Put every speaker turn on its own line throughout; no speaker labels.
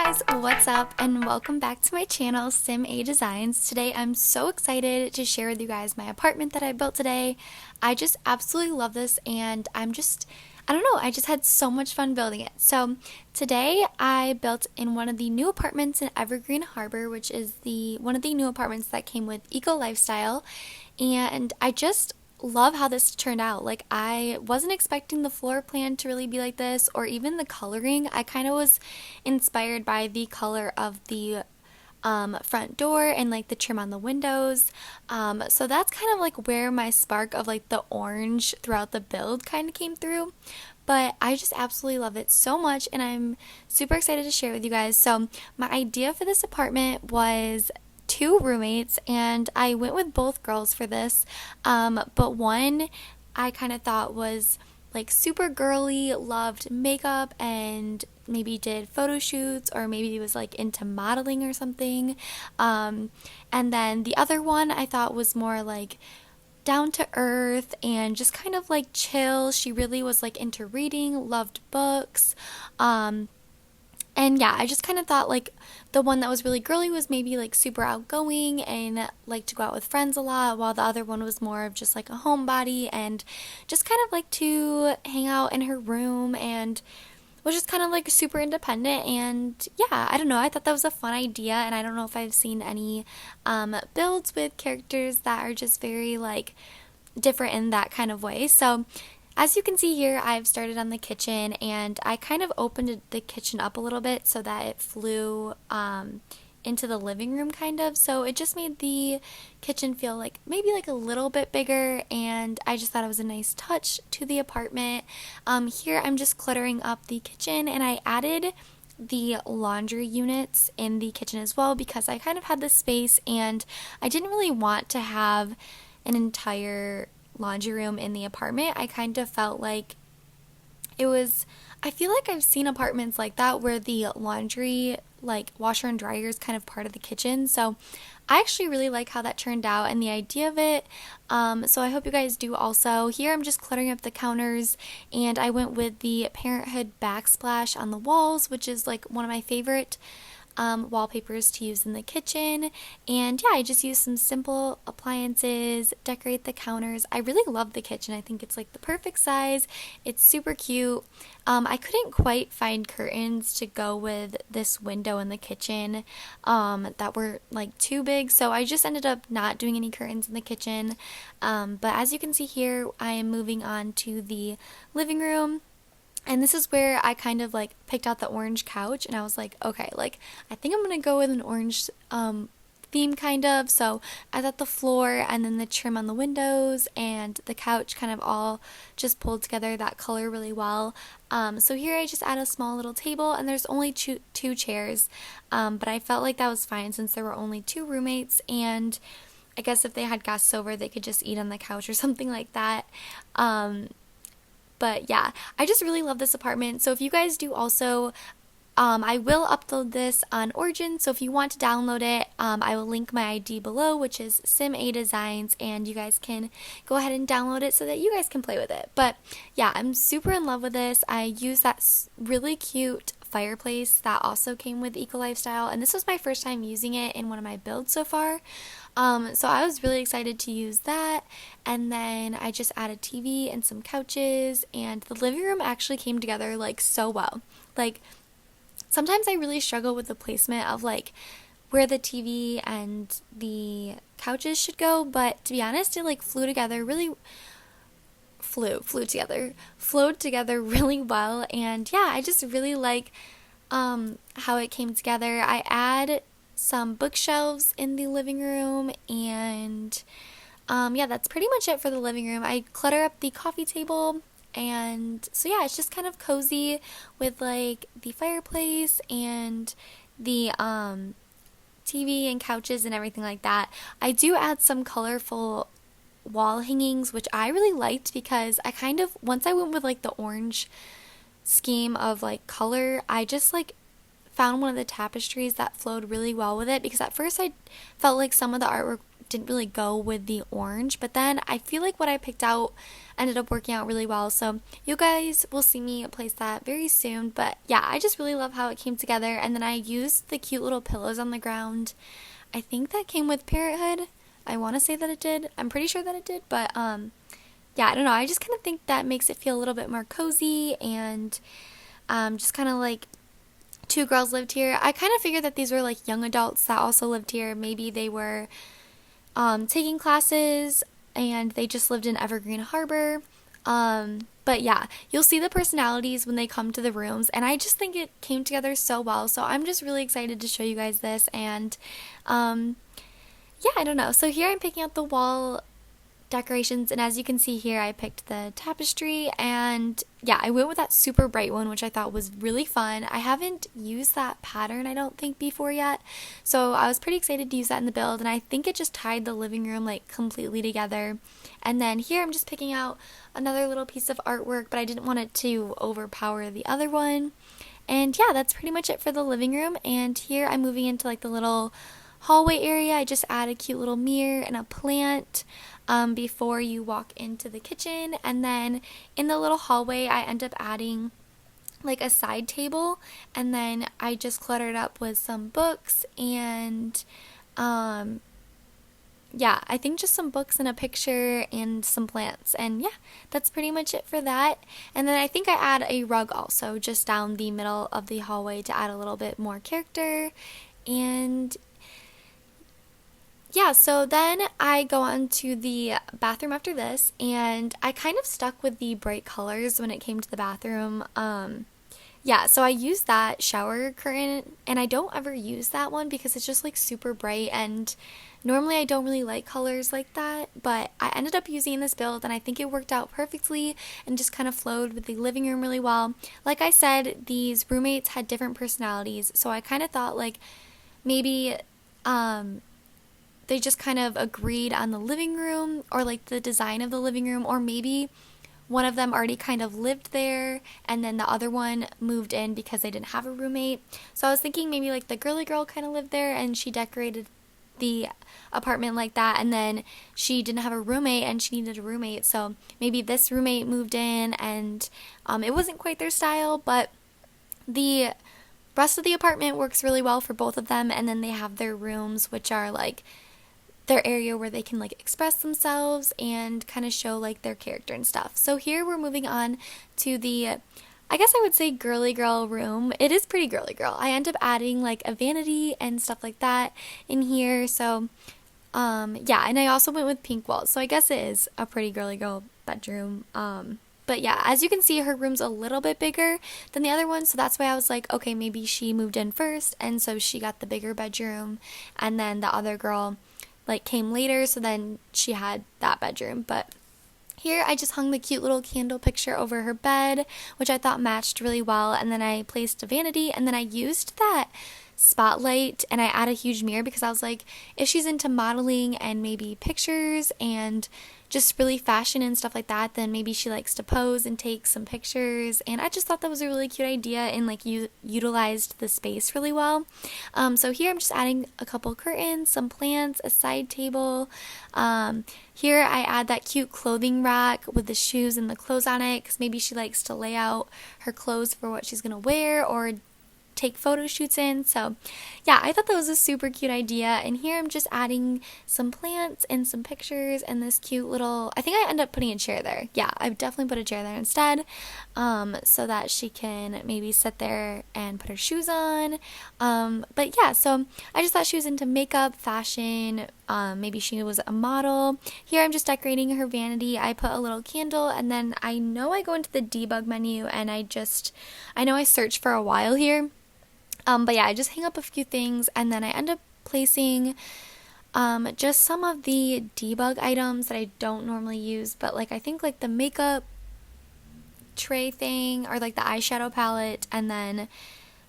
guys, what's up and welcome back to my channel SimADesings. Today I'm so excited to share with you guys my apartment that I built today. I just absolutely love this and I don't know, I just had so much fun building it. So today I built in one of the new apartments in Evergreen Harbor, which is one of the new apartments that came with Eco Lifestyle, and I just love how this turned out. Like, I wasn't expecting the floor plan to really be like this, or even the coloring. I kind of was inspired by the color of the front door and like the trim on the windows. So that's kind of like where my spark of like the orange throughout the build kind of came through. But I just absolutely love it so much and I'm super excited to share with you guys. So my idea for this apartment was 2 roommates, and I went with both girls for this, but one I kind of thought was like super girly, loved makeup and maybe did photo shoots, or maybe was like into modeling or something, and then the other one I thought was more like down to earth and just kind of like chill. She really was like into reading, loved books, and yeah, I just kind of thought like the one that was really girly was maybe like super outgoing and liked to go out with friends a lot, while the other one was more of just like a homebody and just kind of like to hang out in her room and was just kind of like super independent. And yeah, I don't know, I thought that was a fun idea, and I don't know if I've seen any builds with characters that are just very like different in that kind of way. So as you can see here, I've started on the kitchen, and I kind of opened the kitchen up a little bit so that it flew into the living room kind of. So it just made the kitchen feel like maybe like a little bit bigger, and I just thought it was a nice touch to the apartment. Here I'm just cluttering up the kitchen, and I added the laundry units in the kitchen as well because I kind of had the space and I didn't really want to have an entire laundry room in the apartment. I kind of felt like I feel like I've seen apartments like that where the laundry, like washer and dryer, is kind of part of the kitchen. So I actually really like how that turned out and the idea of it. So I hope you guys do also. Here I'm just cluttering up the counters, and I went with the Parenthood backsplash on the walls, which is like one of my favorite wallpapers to use in the kitchen. And yeah, I just used some simple appliances, decorate the counters. I really love the kitchen. I think it's like the perfect size. It's super cute. I couldn't quite find curtains to go with this window in the kitchen that were like too big, so I just ended up not doing any curtains in the kitchen. But as you can see here, I am moving on to the living room. And this is where I kind of like picked out the orange couch, and I was like, okay, like I think I'm gonna go with an orange theme kind of. So I thought the floor and then the trim on the windows and the couch kind of all just pulled together that color really well. So here I just add a small little table, and there's only two chairs, but I felt like that was fine since there were only 2 roommates, and I guess if they had guests over they could just eat on the couch or something like that. But yeah, I just really love this apartment. So if you guys do also, I will upload this on Origin, so if you want to download it, I will link my ID below, which is SimADesings, and you guys can go ahead and download it so that you guys can play with it. But yeah, I'm super in love with this. I use that really cute fireplace that also came with Eco Lifestyle, and this was my first time using it in one of my builds so far. So I was really excited to use that, and then I just added TV and some couches, and the living room actually came together like so well. Like, sometimes I really struggle with the placement of like where the TV and the couches should go, but to be honest, it like flowed together really well. And yeah, I just really like how it came together. I add some bookshelves in the living room, and yeah, that's pretty much it for the living room. I clutter up the coffee table, and so yeah, it's just kind of cozy with like the fireplace and the TV and couches and everything like that. I do add some colorful wall hangings, which I really liked because I kind of, once I went with like the orange scheme of like color, I just like found one of the tapestries that flowed really well with it, because at first I felt like some of the artwork didn't really go with the orange, but then I feel like what I picked out ended up working out really well. So you guys will see me place that very soon. But yeah, I just really love how it came together. And then I used the cute little pillows on the ground. I think that came with Parenthood. I want to say that it did. I'm pretty sure that it did, but yeah, I don't know. I just kind of think that makes it feel a little bit more cozy and just kind of like two girls lived here. I kind of figured that these were like young adults that also lived here. Maybe they were taking classes and they just lived in Evergreen Harbor. But yeah, you'll see the personalities when they come to the rooms, and I just think it came together so well. So I'm just really excited to show you guys this, and yeah, I don't know. So here I'm picking out the wall decorations, and as you can see here, I picked the tapestry, and yeah, I went with that super bright one, which I thought was really fun. I haven't used that pattern, I don't think, before yet, so I was pretty excited to use that in the build, and I think it just tied the living room like completely together. And then here I'm just picking out another little piece of artwork, but I didn't want it to overpower the other one. And yeah, that's pretty much it for the living room. And here I'm moving into like the little hallway area. I just add a cute little mirror and a plant before you walk into the kitchen. And then in the little hallway, I end up adding like a side table, and then I just cluttered up with some books and yeah, I think just some books and a picture and some plants. And yeah, that's pretty much it for that. And then I think I add a rug also just down the middle of the hallway to add a little bit more character. And yeah, so then I go on to the bathroom after this, and I kind of stuck with the bright colors when it came to the bathroom. Yeah, so I used that shower curtain, and I don't ever use that one because it's just like super bright, and normally I don't really like colors like that, but I ended up using this build, and I think it worked out perfectly and just kind of flowed with the living room really well. Like I said, these roommates had different personalities, so I kind of thought like maybe they just kind of agreed on the living room or like the design of the living room, or maybe one of them already kind of lived there and then the other one moved in because they didn't have a roommate. So I was thinking maybe like the girly girl kind of lived there and she decorated the apartment like that, and then she didn't have a roommate and she needed a roommate, so maybe this roommate moved in and it wasn't quite their style, but the rest of the apartment works really well for both of them. And then they have their rooms, which are like their area where they can like express themselves and kind of show like their character and stuff. So here we're moving on to the, I guess I would say, girly girl room. It is pretty girly girl. I end up adding like a vanity and stuff like that in here. So yeah, and I also went with pink walls. So I guess it is a pretty girly girl bedroom. But yeah, as you can see, her room's a little bit bigger than the other one, so that's why I was like, okay, maybe she moved in first, and so she got the bigger bedroom, and then the other girl like came later, so then she had that bedroom. But here I just hung the cute little candle picture over her bed, which I thought matched really well, and then I placed a vanity, and then I used that spotlight and I add a huge mirror because I was like, if she's into modeling and maybe pictures and just really fashion and stuff like that, then maybe she likes to pose and take some pictures. And I just thought that was a really cute idea and like utilized the space really well. So here I'm just adding a couple curtains, some plants, a side table. Here I add that cute clothing rack with the shoes and the clothes on it because maybe she likes to lay out her clothes for what she's gonna wear or take photo shoots in. So yeah, I thought that was a super cute idea. And here I'm just adding some plants and some pictures and this cute little, I think I end up putting a chair there. Yeah, I've definitely put a chair there instead, so that she can maybe sit there and put her shoes on. But yeah, so I just thought she was into makeup, fashion, maybe she was a model. Here I'm just decorating her vanity. I put a little candle, and then I know I go into the debug menu and I know I searched for a while here. But yeah, I just hang up a few things, and then I end up placing just some of the debug items that I don't normally use, but like I think like the makeup tray thing or like the eyeshadow palette, and then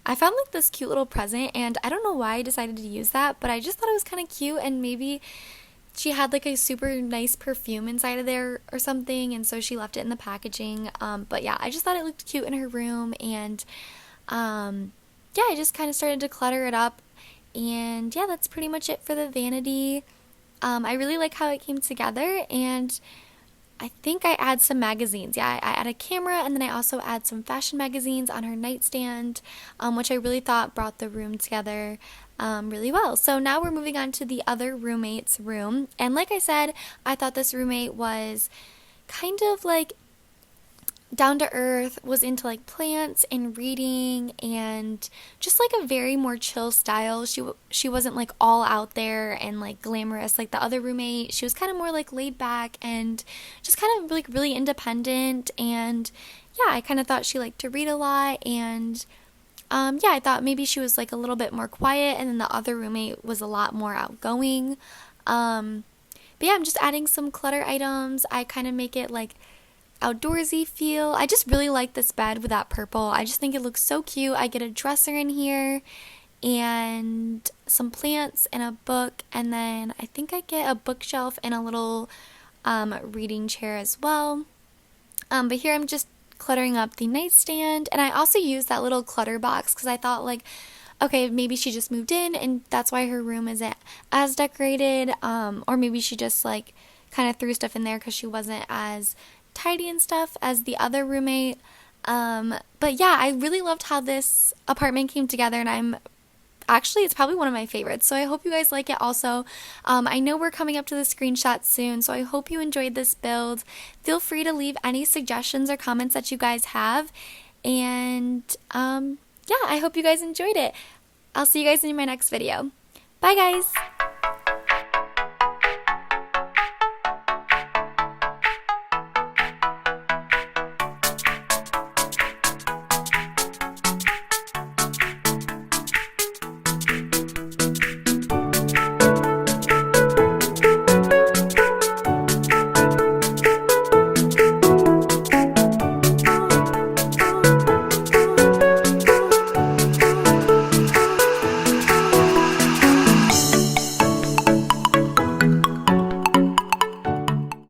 I found like this cute little present, and I don't know why I decided to use that, but I just thought it was kind of cute, and maybe she had like a super nice perfume inside of there or something, and so she left it in the packaging. But yeah, I just thought it looked cute in her room, and yeah, I just kind of started to clutter it up, and yeah, that's pretty much it for the vanity. I really like how it came together, and I think I add some magazines. Yeah, I add a camera, and then I also add some fashion magazines on her nightstand, which I really thought brought the room together really well. So now we're moving on to the other roommate's room. And like I said, I thought this roommate was kind of like down to earth, was into like plants and reading and just like a very more chill style. She wasn't like all out there and like glamorous like the other roommate. She was kind of more like laid back and just kind of like really independent. And yeah, I kind of thought she liked to read a lot. And yeah, I thought maybe she was like a little bit more quiet, and then the other roommate was a lot more outgoing. But yeah, I'm just adding some clutter items. I kind of make it like outdoorsy feel. I just really like this bed with that purple. I just think it looks so cute. I get a dresser in here and some plants and a book, and then I think I get a bookshelf and a little reading chair as well. But here I'm just cluttering up the nightstand, and I also used that little clutter box because I thought like, okay, maybe she just moved in and that's why her room isn't as decorated, or maybe she just like kind of threw stuff in there because she wasn't as tidy and stuff as the other roommate. But yeah, I really loved how this apartment came together, and it's probably one of my favorites. So I hope you guys like it also. I know we're coming up to the screenshot soon, so I hope you enjoyed this build. Feel free to leave any suggestions or comments that you guys have. And yeah, I hope you guys enjoyed it. I'll see you guys in my next video. Bye guys!